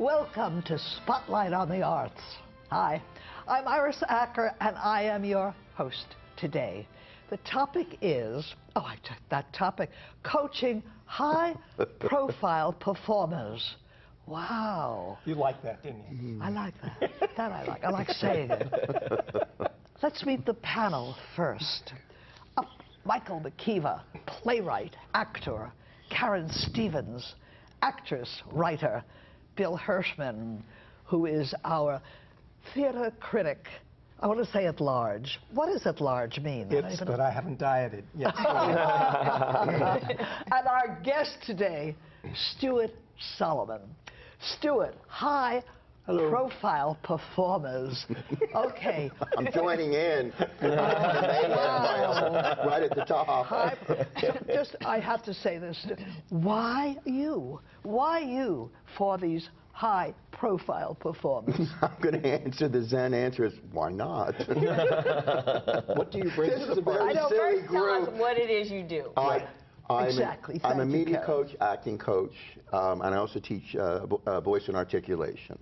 Welcome to Spotlight on the Arts. Hi, I'm Iris Acker, and I am your host today. The topic is, coaching high-profile performers. Wow. You like that, didn't you? I like that. That I like. I like saying it. Let's meet the panel first. Michael McKeever, playwright, actor. Karen Stevens, actress, writer. Bill HIRSCHMAN, who is our theater critic. I want to say at large. What does at large mean? But I haven't dieted yet. And our guest today, Stewart Solomon. Stewart, high-profile performers. Okay. I'm joining in. Wow. Right at the top. I have to say this. Why you? Why you for these high-profile performers? I'm going to answer the Zen answer is, why not? What do you bring? This is a very silly group. Tell us what it is you do. I'm a media coach, acting coach, and I also teach voice and articulation.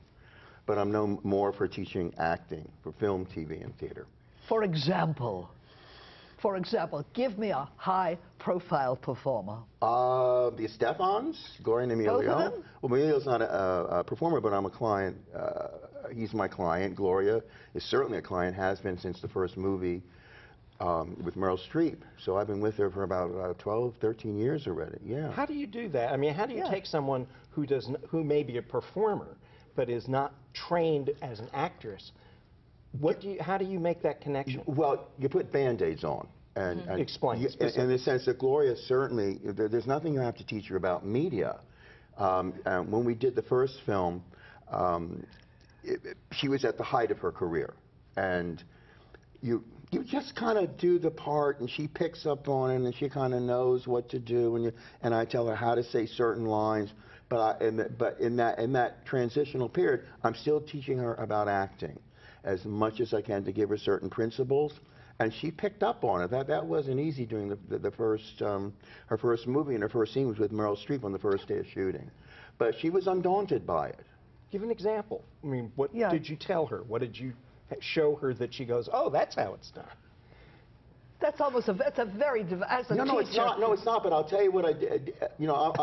But I'm known more for teaching acting for film, TV, and theater. For example, give me a high-profile performer. The Stephens, Gloria and Emilio. Both of them? Well, Emilio's not a performer, but I'm a client. He's my client. Gloria is certainly a client, has been since the first movie with Meryl Streep. So I've been with her for about 12, 13 years already. Yeah. How do you do that? I mean, how do you take someone who may be a performer, but is not trained as an actress? How do you make that connection? Well, you put Band-Aids on. And explain. In the sense that Gloria certainly, there's nothing you have to teach her about media. When we did the first film, she was at the height of her career. And you just kind of do the part, and she picks up on it, and she kind of knows what to do. And I tell her how to say certain lines. But in that transitional period, I'm still teaching her about acting as much as I can to give her certain principles. And she picked up on it. That wasn't easy doing her first movie, and her first scene was with Meryl Streep on the first day of shooting. But she was undaunted by it. Give an example. I mean, what did you tell her? What did you show her that she goes, oh, that's how it's done? That's almost that's a very as a no, teacher. it's not. No, it's not. But I'll tell you what I did. You know,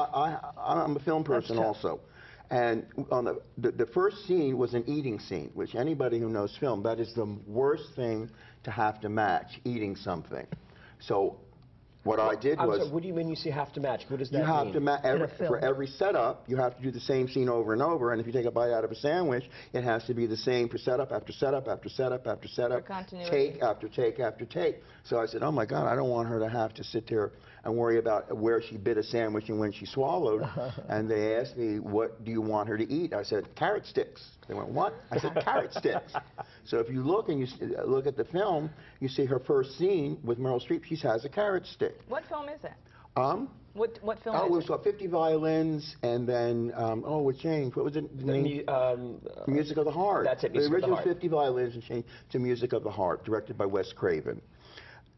I'm a film person also, and on the first scene was an eating scene, which anybody who knows film, that is the worst thing to have to match, eating something. So what I did was... Sorry, what do you mean you have to match? What does that mean? You have to match, for every setup, you have to do the same scene over and over, and if you take a bite out of a sandwich, it has to be the same for setup after setup after setup after setup, take after take after take. So I said, oh my God, I don't want her to have to sit there and worry about where she bit a sandwich and when she swallowed. And they asked me, what do you want her to eat? I said, carrot sticks. They went, what? I said, carrot sticks. So if you look and you look at the film, you see her first scene with Meryl Streep, she has a carrot stick. What film is that? What film it is was 50 Violins, and then, it changed. What was it? The name? Music of the Heart. That's it, Music of the Heart. The original 50 Violins and changed to Music of the Heart, directed by Wes Craven.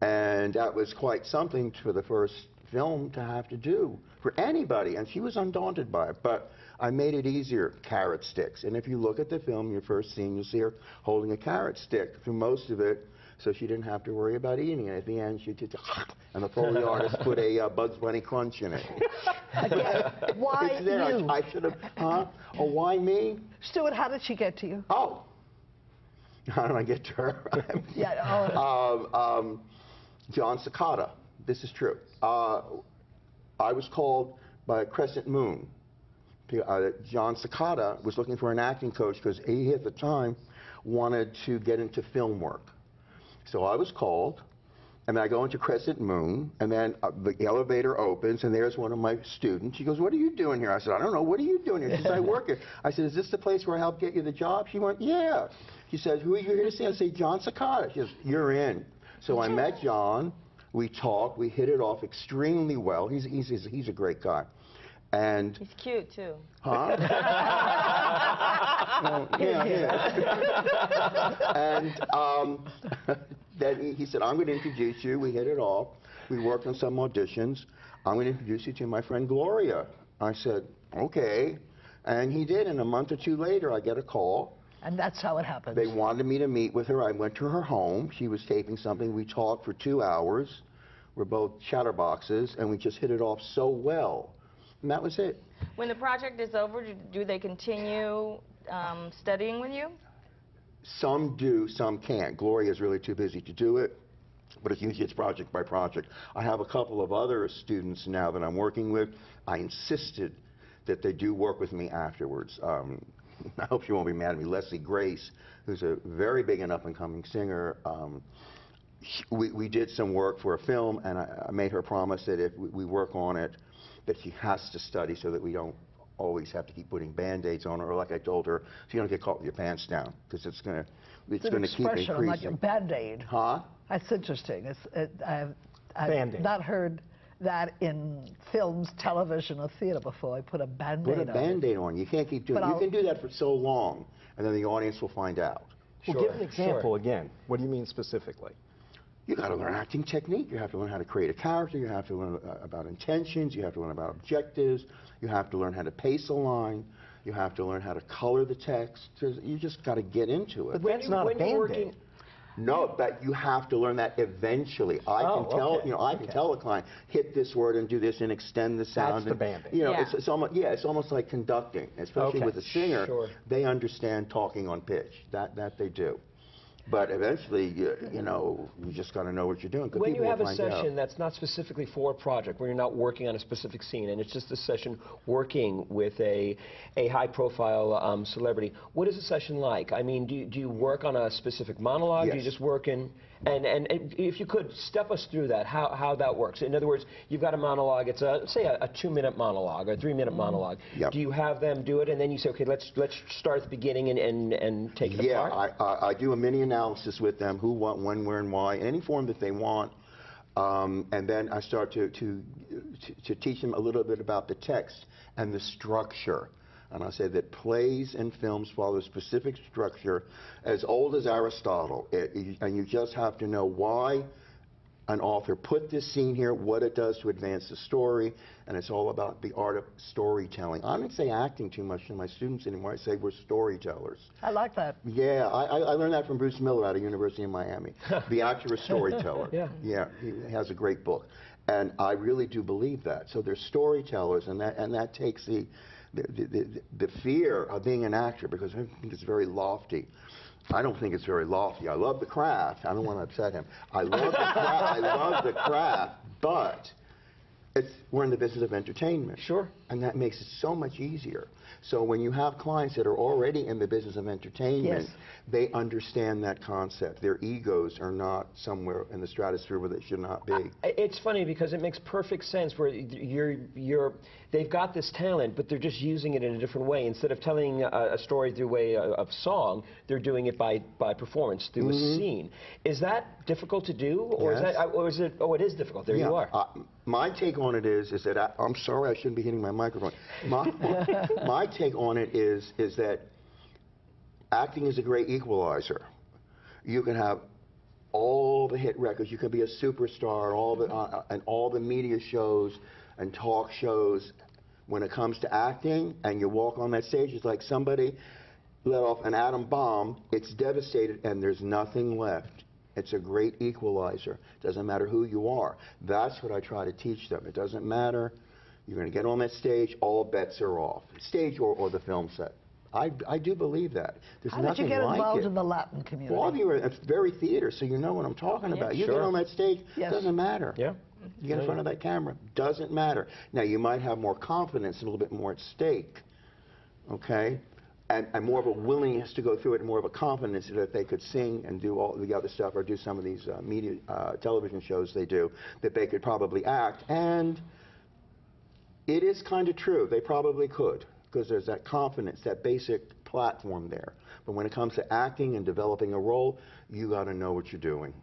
And that was quite something for the first film to have to do for anybody, and she was undaunted by it. But I made it easier, carrot sticks. And if you look at the film, your first scene, you'll see her holding a carrot stick through most of it, so she didn't have to worry about eating it. At the end, she did, and the Foley artist put a Bugs Bunny crunch in it. Again, why it's there. you? I should have, Oh, why me? Stuart, how did she get to you? Oh. How did I get to her? John Cicada. This is true. I was called by Crescent Moon. John Cicada was looking for an acting coach because he, at the time, wanted to get into film work. So I was called, and I go into Crescent Moon, and then the elevator opens, and there's one of my students. She goes, what are you doing here? I said, I don't know. What are you doing here? She said, I work here. I said, is this the place where I helped get you the job? She went, yeah. She said, who are you here to see? I said, John Cicada. She goes, you're in. So I met John. We talked. We hit it off extremely well. He's a great guy. And he's cute too. Huh? Well, yeah. And then he said, I'm going to introduce you. We hit it off. We worked on some auditions. I'm going to introduce you to my friend Gloria. I said, okay. And he did, and a month or two later, I get a call. And that's how it happens. They wanted me to meet with her. I went to her home. She was taping something. We talked for 2 hours. We're both chatterboxes, and we just hit it off so well. And that was it. When the project is over, do they continue studying with you? Some do, some can't. Gloria's really too busy to do it, but it's usually project by project. I have a couple of other students now that I'm working with. I insisted that they do work with me afterwards. I hope she won't be mad at me. Leslie Grace, who's a very big and up-and-coming singer, we did some work for a film, and I made her promise that if we work on it, that she has to study so that we don't always have to keep putting Band-Aids on her, or like I told her, so you don't get caught with your pants down, because it's going to keep increasing. Like a Band-Aid. Huh? That's interesting. I've Band-Aid. not heard that in films, television, or theater before. I put a Band-Aid on. Put a Band-Aid on. You can't keep doing it. You can do that for so long, and then the audience will find out. Well, give an example again. What do you mean specifically? You got to learn acting technique. You have to learn how to create a character. You have to learn about intentions. You have to learn about objectives. You have to learn how to pace a line. You have to learn how to color the text. You just got to get into it. But that's not a Band-Aid. No, but you have to learn that eventually. I can tell a client, hit this word and do this and extend the sound. That's the Band-Aid. You know, it's almost like conducting, especially with a singer. Sure. They understand talking on pitch. That they do. But eventually, you know, you just got to know what you're doing. When you have a session that's not specifically for a project, where you're not working on a specific scene, and it's just a session working with a high-profile celebrity, what is a session like? I mean, do you work on a specific monologue? Yes. Do you just work in... And if you could, step us through that, how that works. In other words, you've got a monologue, it's say a 2-minute monologue or a 3-minute monologue. Yep. Do you have them do it, and then you say, okay, let's start at the beginning and take it apart? Yeah, I do a mini analysis with them, who, what, when, where, and why, in any form that they want. And then I start to teach them a little bit about the text and the structure. And I say that plays and films follow a specific structure as old as Aristotle. And you just have to know why an author put this scene here, what it does to advance the story, and it's all about the art of storytelling. I don't say acting too much to my students anymore. I say we're storytellers. I like that. Yeah, I learned that from Bruce Miller out of University of Miami. The actor is storyteller. Yeah, he has a great book. And I really do believe that. So they're storytellers, and that takes the fear of being an actor, because I think it's very lofty. I don't think it's very lofty. I love the craft. I don't want to upset him. I love the craft. I love the craft, but we're in the business of entertainment. Sure. And that makes it so much easier. So when you have clients that are already in the business of entertainment, they understand that concept. Their egos are not somewhere in the stratosphere where they should not be. It's funny because it makes perfect sense where they've got this talent, but they're just using it in a different way. Instead of telling a story through way of song, they're doing it by performance, through a scene. Is that difficult to do? Or is it, oh, it is difficult. There you are. My take on it is that, I'm sorry, I shouldn't be hitting my microphone. My take on it is that acting is a great equalizer. You can have all the hit records. You can be a superstar, and all the media shows and talk shows. When it comes to acting, and you walk on that stage, it's like somebody let off an atom bomb. It's devastated, and there's nothing left. It's a great equalizer. It doesn't matter who you are. That's what I try to teach them. It doesn't matter. You're going to get on that stage, all bets are off. Stage or the film set. I do believe that. There's How nothing did you get like involved it. in the Latin community? Well, all of you are, it's very theater, so you know what I'm talking about. You get on that stage, doesn't matter. Yeah. You get in front of that camera, doesn't matter. Now, you might have more confidence, a little bit more at stake, okay? And more of a willingness to go through it, and more of a confidence that if they could sing and do all the other stuff, or do some of these media television shows they do, that they could probably act. And it is kind of true. They probably could, because there's that confidence, that basic platform there. But when it comes to acting and developing a role, you got to know what you're doing.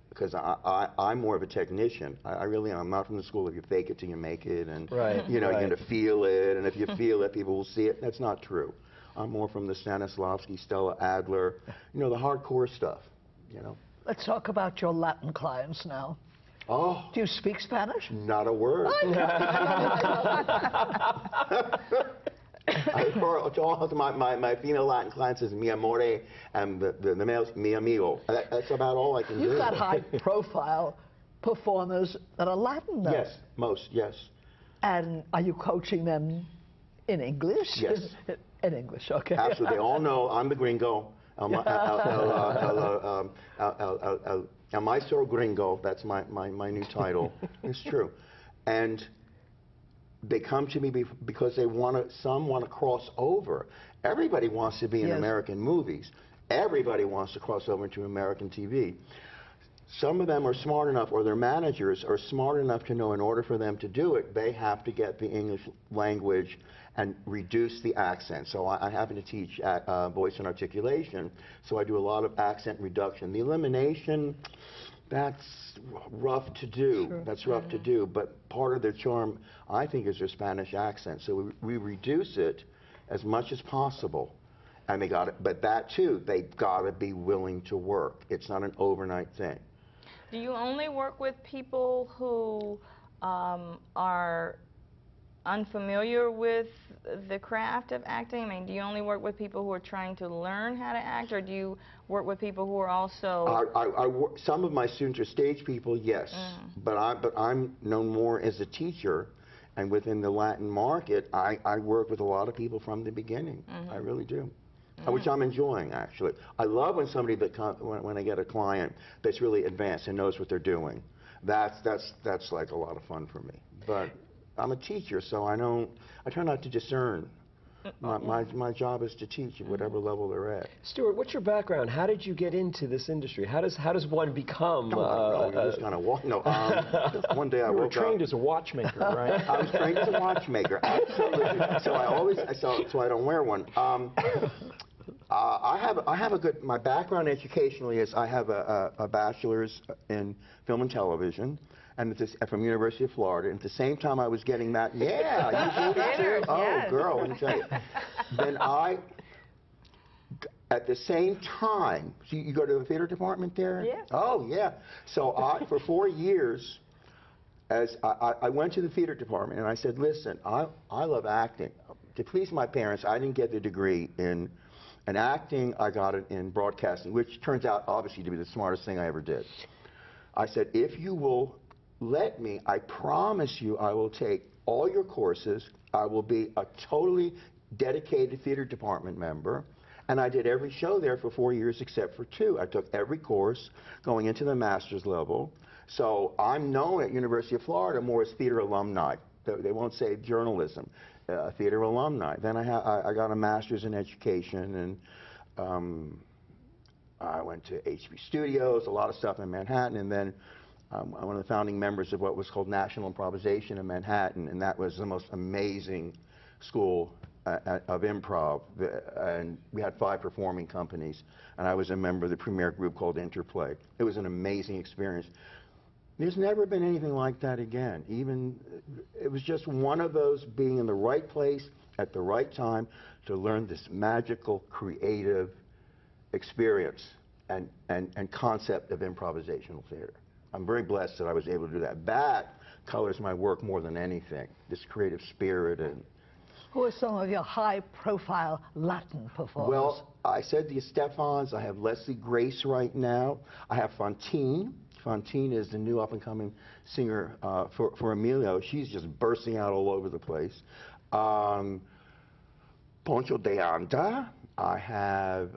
Because I'm more of a technician. I really am. I'm not from the school of you fake it till you make it, and you know, you're going to feel it, and if you feel it, people will see it. That's not true. I'm more from the Stanislavski, Stella Adler, you know, the hardcore stuff, you know. Let's talk about your Latin clients now. Oh. Do you speak Spanish? Not a word. To my female Latin clients is mi amore, and the males mi amigo. That's about all I can do. You've got high-profile performers that are Latin, though. Yes, most, yes. And are you coaching them in English? Yes. In English, okay. Absolutely. They all know I'm the gringo. El Maestro Gringo, that's my new title. It's true. And they come to me because some want to cross over. Everybody wants to be in American movies. Everybody wants to cross over into American TV. Some of them are smart enough, or their managers are smart enough to know in order for them to do it, they have to get the English language and reduce the accent. So I happen to teach voice and articulation, so I do a lot of accent reduction. The elimination, that's rough to do. Sure. That's rough to do, but part of their charm, I think, is their Spanish accent. So we reduce it as much as possible. And they got it, but that too, they've got to be willing to work. It's not an overnight thing. Do you only work with people who are unfamiliar with the craft of acting? I mean, do you only work with people who are trying to learn how to act, or do you work with people who are also... Some of my students are stage people, yes, but I'm known more as a teacher, and within the Latin market, I work with a lot of people from the beginning. I really do. Which I'm enjoying, actually. I love when somebody when I get a client that's really advanced and knows what they're doing. That's like a lot of fun for me. But I'm a teacher, so I try not to discern. My job is to teach at whatever level they're at. Stewart, what's your background? How did you get into this industry? How does one become? You just kind of walk. No, one day I woke up. You were trained as a watchmaker, right? I was trained as a watchmaker, absolutely. So I don't wear one. I have a good. My background educationally is I have a bachelor's in film and television, and from University of Florida. And at the same time I was getting that, you do it too? Oh, girl, let me tell you. Then at the same time, so you go to the theater department there? Yeah. Oh, yeah. So for 4 years, as I went to the theater department and I said, listen, I love acting. To please my parents, I didn't get the degree in acting. I got it in broadcasting, which turns out obviously to be the smartest thing I ever did. I said, if you will let me, I promise you I will take all your courses. I will be a totally dedicated theater department member. And I did every show there for 4 years except for 2. I took every course going into the master's level. So I'm known at University of Florida more as theater alumni. They won't say journalism. Theater alumni. Then I got a master's in education, and I went to HB Studios, a lot of stuff in Manhattan, and then I'm one of the founding members of what was called National Improvisation in Manhattan, and that was the most amazing school of improv. And we had 5 performing companies, and I was a member of the premier group called Interplay. It was an amazing experience. There's never been anything like that again. It was just one of those being in the right place at the right time to learn this magical, creative experience and concept of improvisational theater. I'm very blessed that I was able to do that. That colors my work more than anything, this creative spirit. And who are some of your high-profile Latin performers? Well, I said the Stephens. I have Leslie Grace right now. I have Fontaine. Fontaine is the new up-and-coming singer for Emilio. She's just bursting out all over the place. Poncho de Anda. I have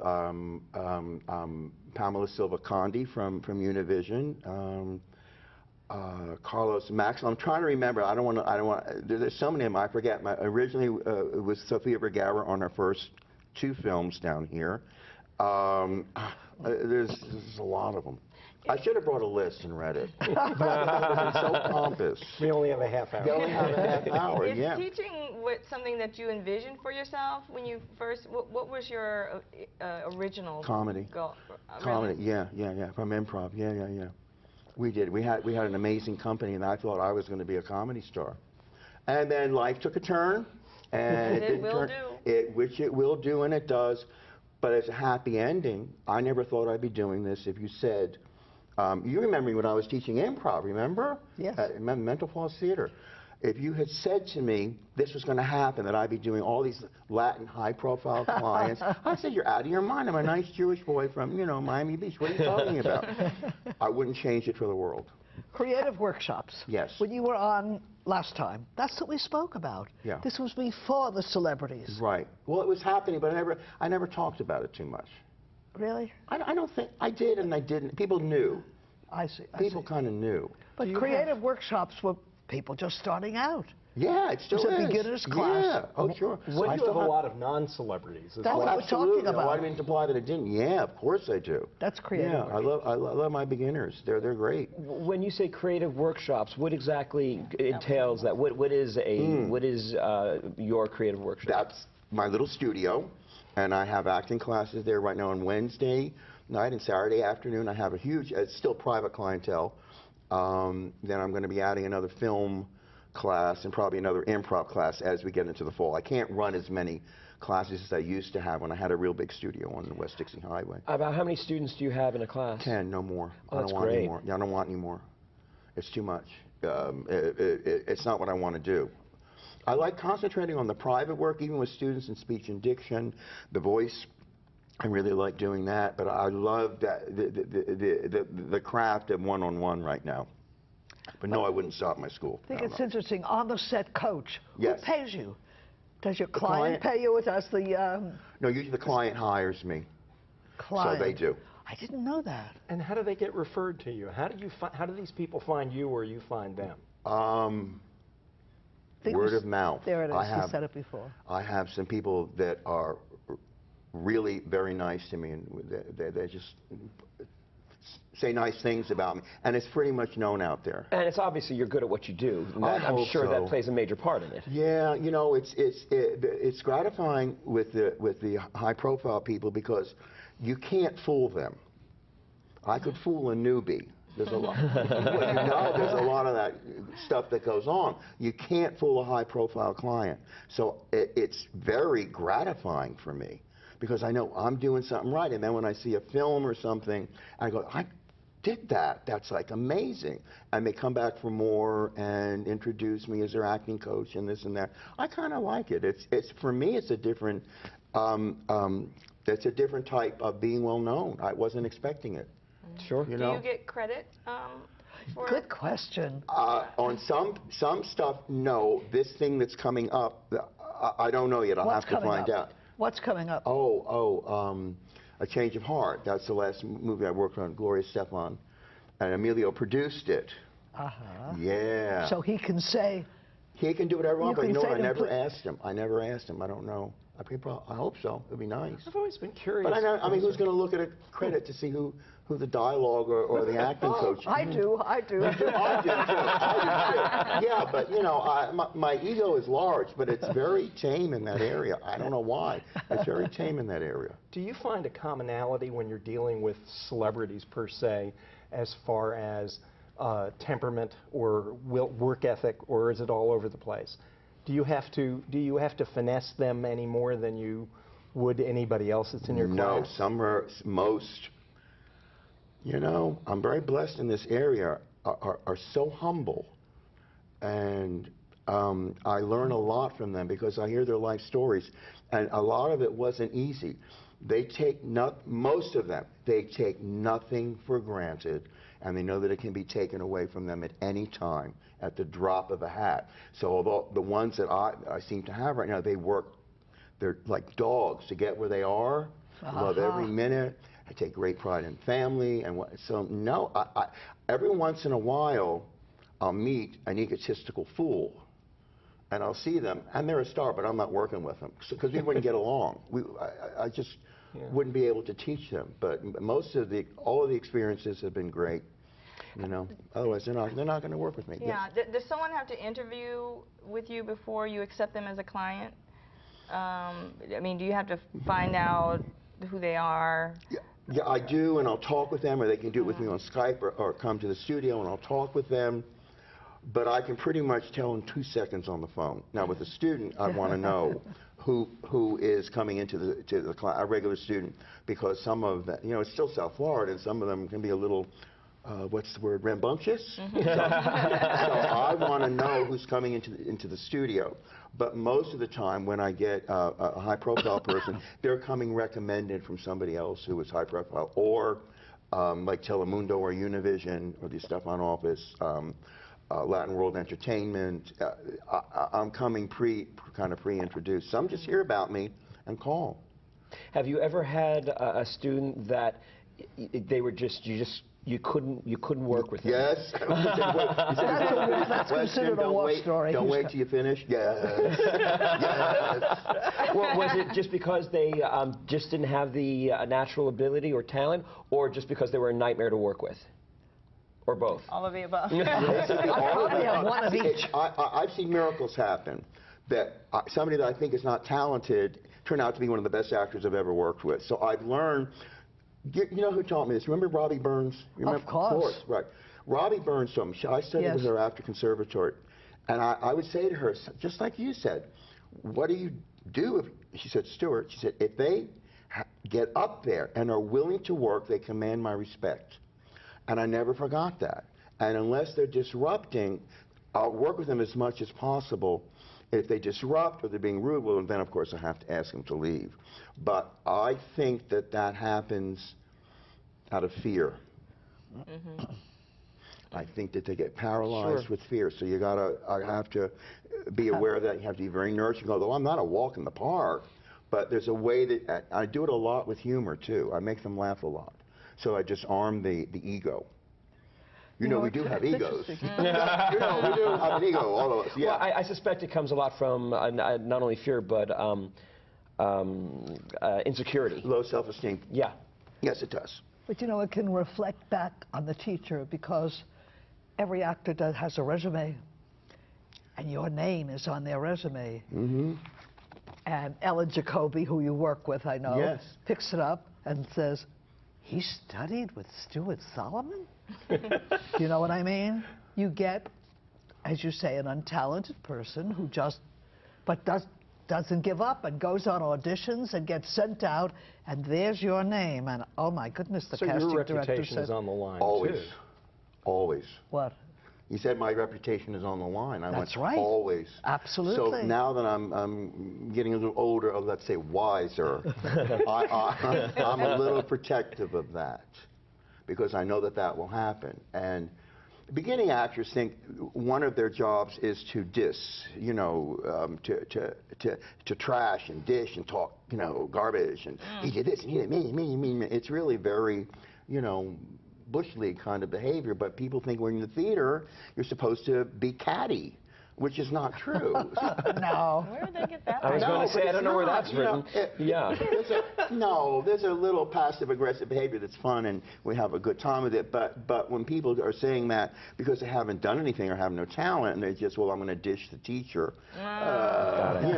Pamela Silva Condi from Univision. Carlos Max. I'm trying to remember. I don't want. There's so many of them. I forget. Originally, it was Sofia Vergara on her first 2 films down here. There's a lot of them. I should have brought a list and read it. But it's so pompous. We only have a half hour. We only have a half hour, Is yeah. teaching something that you envisioned for yourself when you first, what was your original Comedy. goal? Comedy, yeah. From improv, yeah. We did. We had an amazing company, and I thought I was going to be a comedy star. And then life took a turn, and it will do. Which it will do, and it does. But as a happy ending, I never thought I'd be doing this. If you said, you remember me when I was teaching improv, remember? Yes. Mental Floss Theater. If you had said to me this was going to happen, that I'd be doing all these Latin high-profile clients, I said, you're out of your mind. I'm a nice Jewish boy from, you know, Miami Beach. What are you talking about? I wouldn't change it for the world. Creative workshops. Yes. When you were on last time, that's what we spoke about. Yeah. This was before the celebrities. Right. Well, it was happening, but I never talked about it too much. Really? I don't think I did, and I didn't. People knew. I see. People kind of knew. But creative workshops were people just starting out. Yeah, it still It's a is. beginner's class. Yeah. Oh, sure. What do you have a lot of non-celebrities? That's what we're talking about. Why do you imply that it didn't? Yeah, of course I do. That's creative. Yeah, I love my beginners. They're great. When you say creative workshops, what exactly entails that? What is your creative workshop? That's my little studio, and I have acting classes there right now on Wednesday night and Saturday afternoon. I have a huge, it's still private clientele. Then I'm going to be adding another film class and probably another improv class as we get into the fall. I can't run as many classes as I used to have when I had a real big studio on the West Dixie Highway. About how many students do you have in a class? 10, no more. Oh, I don't want great. any more. Yeah, I don't want any more. It's too much. It's not what I want to do. I like concentrating on the private work, even with students in speech and diction, the voice. I really like doing that, but I love that the craft of one-on-one right now. But no, I wouldn't stop my school. I think it's interesting. On the set coach, yes. Who pays you? Does your client pay you, or does the... No, usually the client hires me. Client. So they do. I didn't know that. And how do they get referred to you? How do these people find you, or you find them? Word of mouth. There it is. You said it before. I have some people that are really very nice to me, and they just say nice things about me, and it's pretty much known out there. And it's obviously you're good at what you do. And I'm sure that plays a major part in it. Yeah, you know, it's gratifying with the high-profile people because you can't fool them. I could fool a newbie. There's a lot. There's a lot of that stuff that goes on. You can't fool a high-profile client. So it's very gratifying for me because I know I'm doing something right. And then when I see a film or something, I go, I did that. That's like amazing. And they come back for more and introduce me as their acting coach and this and that. I kind of like it. It's for me, it's a different. It's a different type of being well known. I wasn't expecting it. Sure. You know? Do you get credit for Good question. On some stuff, no. This thing that's coming up, I don't know yet. I'll have to find out. What's coming up? A Change of Heart. That's the last movie I worked on. Gloria Estefan and Emilio produced it. Yeah. So he can say. He can do whatever he wants, but you know what? I never asked him. I don't know. I hope so. It'd be nice. I've always been curious. But I mean, who's going to look at a credit to see who the dialogue or the acting coach? I do. I do too. Yeah, but you know, my ego is large, but it's very tame in that area. I don't know why. It's very tame in that area. Do you find a commonality when you're dealing with celebrities per se, as far as temperament or work ethic, or is it all over the place? Do you have to finesse them any more than you would anybody else that's in your class? No, most. You know, I'm very blessed in this area, are so humble. And I learn a lot from them because I hear their life stories. And a lot of it wasn't easy. Most of them, they take nothing for granted. And they know that it can be taken away from them at any time, at the drop of a hat. So although the ones that I seem to have right now, they're like dogs to get where they are. Love every minute. I take great pride in family. So no, every once in a while, I'll meet an egotistical fool. And I'll see them, and they're a star, but I'm not working with them because we wouldn't get along. I just wouldn't be able to teach them. But all of the experiences have been great. You know, otherwise they're not going to work with me. Yeah. Does someone have to interview with you before you accept them as a client? I mean, do you have to find out who they are? Yeah, I do, and I'll talk with them, or they can do it with me on Skype, or come to the studio, and I'll talk with them. But I can pretty much tell in 2 seconds on the phone. Now, with a student, I want to know who is coming into the class, a regular student, because some of them, you know, it's still South Florida, and some of them can be a little what's the word, rambunctious? So I want to know who's coming into the studio. But most of the time when I get a high-profile person, they're coming recommended from somebody else who is high-profile, or like Telemundo or Univision or the Stefan office, Latin World Entertainment. I'm coming kind of pre-introduced. Some just hear about me and call. Have you ever had a student that they were you couldn't work with them? Yes. That's considered a war story. Don't wait till you finish. Yes. Yes. Well, was it just because they just didn't have the natural ability or talent, or just because they were a nightmare to work with? Or both? All of the above. Probably have one of each. I've seen miracles happen that somebody that I think is not talented turned out to be one of the best actors I've ever worked with. So I've learned. You know who taught me this? Remember Robbie Burns? You remember? Of course. Right. Robbie Burns taught me. I studied with her after conservatory. And I would say to her, just like you said, what do you do? She said, Stewart, she said, if they get up there and are willing to work, they command my respect. And I never forgot that. And unless they're disrupting, I'll work with them as much as possible. If they disrupt or they're being rude, well, then, of course, I have to ask them to leave. But I think that happens out of fear. I think that they get paralyzed with fear. So I have to be aware of that. You have to be very nurturing. Although I'm not a walk in the park, but there's a way that I do it a lot with humor, too. I make them laugh a lot. So I disarm the ego. You know, we do have egos. You know, we do have an ego, all of us. Yeah. Well, I suspect it comes a lot from not only fear, but insecurity. Low self-esteem. Yeah. Yes, it does. But you know, it can reflect back on the teacher, because every actor has a resume, and your name is on their resume. And Ellen Jacoby, who you work with, I know, picks it up and says, he studied with Stewart Solomon? You know what I mean? You get, as you say, an untalented person who doesn't give up and goes on auditions and gets sent out, and there's your name, and oh my goodness, the casting director said... So your reputation is on the line, always. too. Always. What? You said my reputation is on the line. That's right. Always. Absolutely. So now that I'm getting a little older, or let's say wiser, I'm a little protective of that, because I know that will happen. And beginning actors think one of their jobs is to diss, you know, to trash and dish and talk, you know, garbage, and he did this and he did me. It's really very, you know, Bush League kind of behavior, but people think when you're in the theater, you're supposed to be catty, which is not true. No. Where did they get that I was from? going to say, I don't know where that's written. There's a little passive-aggressive behavior that's fun, and we have a good time with it, but when people are saying that because they haven't done anything or have no talent, and they just, well, I'm going to dish the teacher, you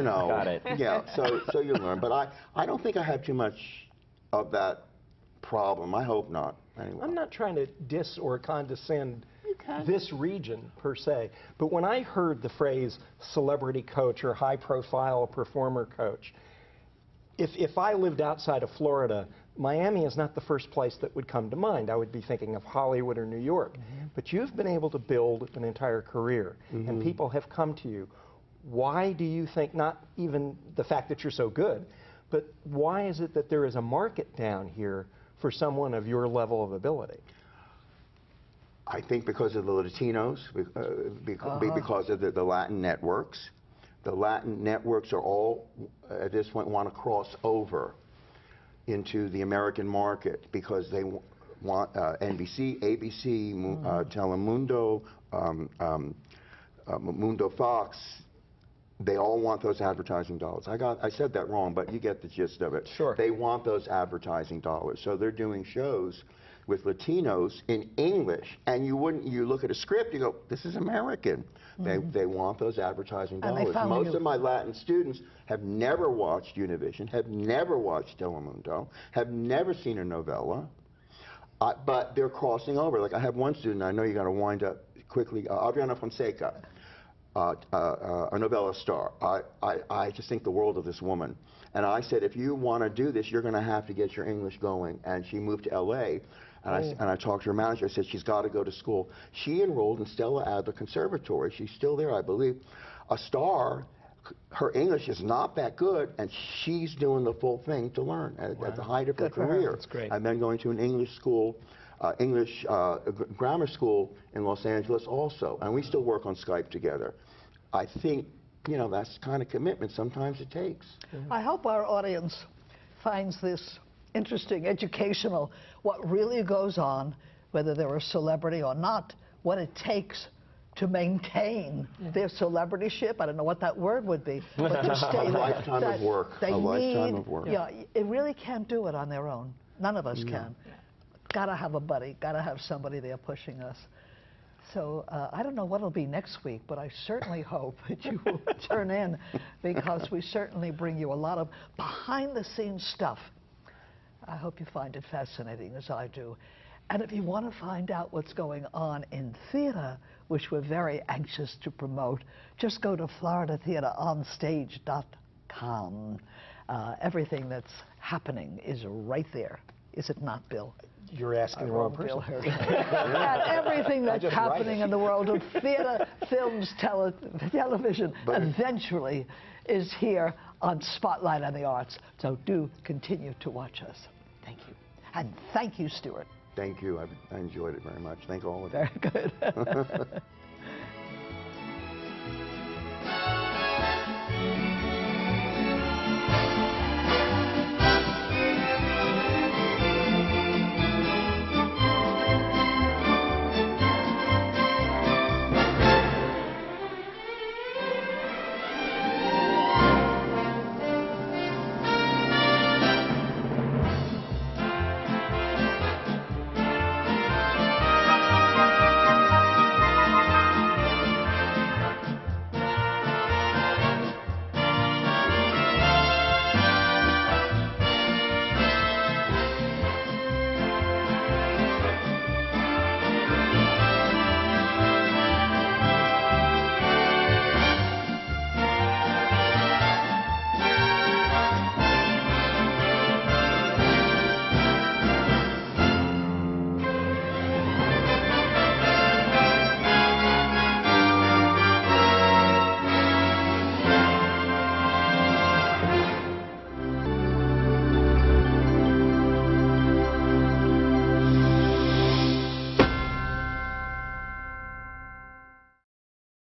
know. Got it. Yeah, so you learn. But I don't think I have too much of that problem. I hope not. Anyway. I'm not trying to diss or condescend this region, per se, but when I heard the phrase celebrity coach or high-profile performer coach, if I lived outside of Florida, Miami is not the first place that would come to mind. I would be thinking of Hollywood or New York. But you've been able to build an entire career, and people have come to you. Why do you think, not even the fact that you're so good, but why is it that there is a market down here for someone of your level of ability? I think because of the Latinos, because of the Latin networks. The Latin networks are all, at this point, want to cross over into the American market because they want NBC, ABC, Telemundo, Mundo Fox. They all want those advertising dollars. I said that wrong, but you get the gist of it. Sure. They want those advertising dollars. So they're doing shows with Latinos in English, and you look at a script, you go, this is American. They want those advertising dollars. Most of my Latin students have never watched Univision, have never watched Telemundo, have never seen a novella, but they're crossing over. Like I have one student, I know you got to wind up quickly, Adriana Fonseca. A novella star. I just think the world of this woman. And I said, if you want to do this, you're going to have to get your English going. And she moved to L.A. And I talked to her manager. I said, she's got to go to school. She enrolled in Stella Adler Conservatory. She's still there, I believe. A star. Her English is not that good, and she's doing the full thing to learn at the height of her career. That's great. I've been going to an English school, grammar school in Los Angeles also, and we still work on Skype together. I think, you know, that's the kind of commitment sometimes it takes. I hope our audience finds this interesting, educational, what really goes on, whether they're a celebrity or not, what it takes to maintain their celebrityship. I don't know what that word would be, but to stay a there. lifetime of work. They a lifetime of work. Yeah, it really can't do it on their own. None of us can. Gotta have a buddy. Gotta have somebody there pushing us. So I don't know what it'll be next week, but I certainly hope that you will turn in, because we certainly bring you a lot of behind-the-scenes stuff. I hope you find it fascinating, as I do. And if you want to find out what's going on in theater, which we're very anxious to promote, just go to floridatheateronstage.com. Everything that's happening is right there. Is it not, Bill? You're asking the wrong person. And everything that's happening in the world of theater, films, television, eventually is here on Spotlight on the Arts. So do continue to watch us. Thank you. And thank you, Stewart. Thank you. I enjoyed it very much. Thank all of you. Very good.